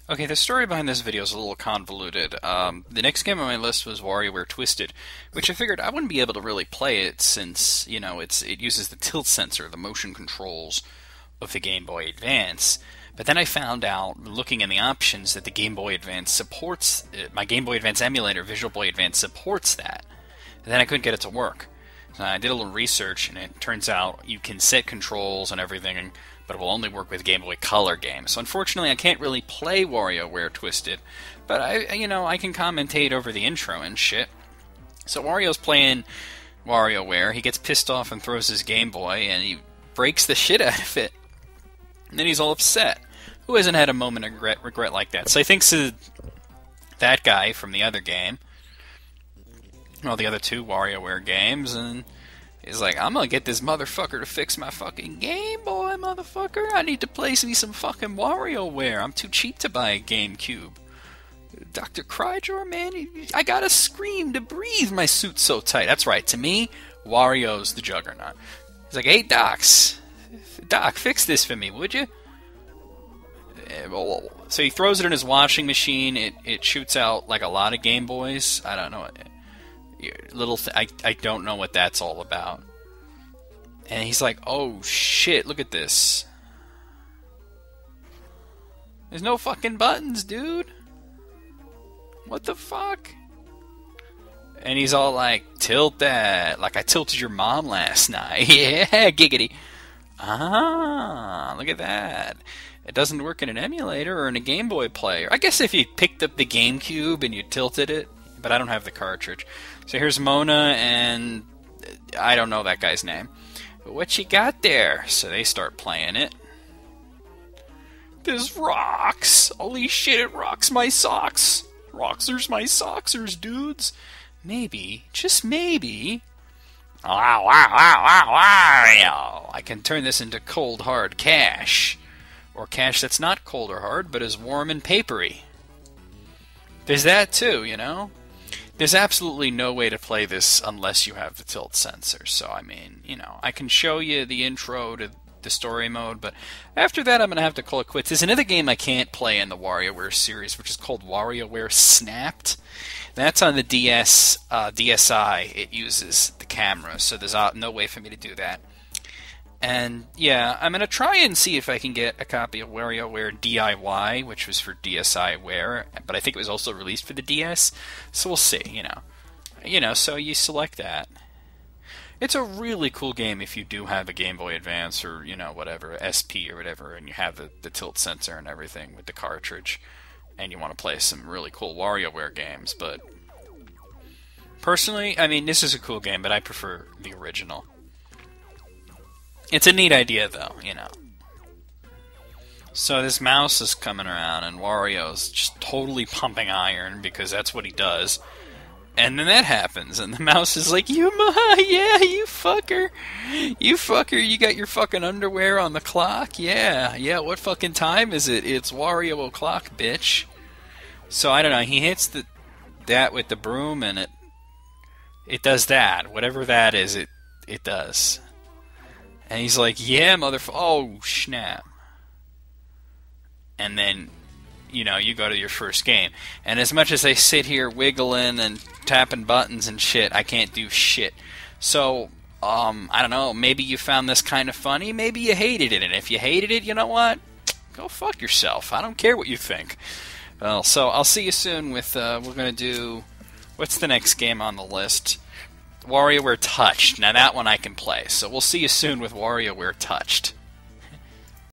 Okay, the story behind this video is a little convoluted. The next game on my list was WarioWare Twisted, which I figured I wouldn't be able to really play it since, it uses the tilt sensor, the motion controls of the Game Boy Advance. But then I found out, looking in the options, that the Game Boy Advance supports, my Game Boy Advance emulator, Visual Boy Advance, supports that. And then I couldn't get it to work. So I did a little research, and it turns out you can set controls and everything, but it will only work with Game Boy Color games. So unfortunately, I can't really play WarioWare Twisted, but I can commentate over the intro and shit. So Wario's playing WarioWare. He gets pissed off and throws his Game Boy, and he breaks the shit out of it. And then he's all upset. Who hasn't had a moment of regret like that? So he thinks of that guy from the other game, well, the other two WarioWare games, and he's like, I'm gonna get this motherfucker to fix my fucking Game Boy, motherfucker. I need to play me some fucking WarioWare. I'm too cheap to buy a GameCube. Dr. Cryjar, man, I gotta scream to breathe. My suit's so tight. That's right. To me, Wario's the Juggernaut. He's like, hey, Doc, fix this for me, would you? So he throws it in his washing machine. It shoots out like a lot of Game Boys. I don't know. I don't know what that's all about. And he's like, oh shit, look at this. There's no fucking buttons, dude. What the fuck? And he's all like, tilt that. Like I tilted your mom last night. Yeah, giggity. Ah, look at that. It doesn't work in an emulator or in a Game Boy player. I guess if you picked up the GameCube and you tilted it, but I don't have the cartridge. So here's Mona and I don't know that guy's name. But what you got there? So they start playing it. This rocks! Holy shit, it rocks my socks! Roxers my socksers, dudes! Maybe, just maybe... Wow, wow, wow, wow, wow! I can turn this into cold, hard cash. Or cash that's not cold or hard, but is warm and papery. There's that too, you know? There's absolutely no way to play this unless you have the tilt sensor. So, I mean, I can show you the intro to the story mode, but after that I'm going to have to call it quits. There's another game I can't play in the WarioWare series, which is called WarioWare Snapped. That's on the DS, DSi. It uses the camera, so there's no way for me to do that. And, yeah, I'm going to try and see if I can get a copy of WarioWare DIY, which was for DSiWare, but I think it was also released for the DS, so we'll see, so you select that. It's a really cool game if you do have a Game Boy Advance or, whatever, SP or whatever, and you have the tilt sensor and everything with the cartridge, and you want to play some really cool WarioWare games, but personally, I mean, this is a cool game, but I prefer the original. It's a neat idea, though, So this mouse is coming around, and Wario's just totally pumping iron, because that's what he does. And then that happens, and the mouse is like, yeah, you fucker. You fucker, you got your fucking underwear on the clock? Yeah, what fucking time is it? It's Wario o'clock, bitch. So, I don't know, he hits that with the broom, and it does that. Whatever that is, it does. And he's like, yeah, oh, snap. And then, you go to your first game. And as much as I sit here wiggling and tapping buttons and shit, I can't do shit. So, I don't know, maybe you found this kind of funny, maybe you hated it. And if you hated it, you know what? Go fuck yourself. I don't care what you think. Well, so I'll see you soon with, we're going to do, what's the next game on the list? WarioWare Touched. Now that one I can play. So we'll see you soon with WarioWare Touched.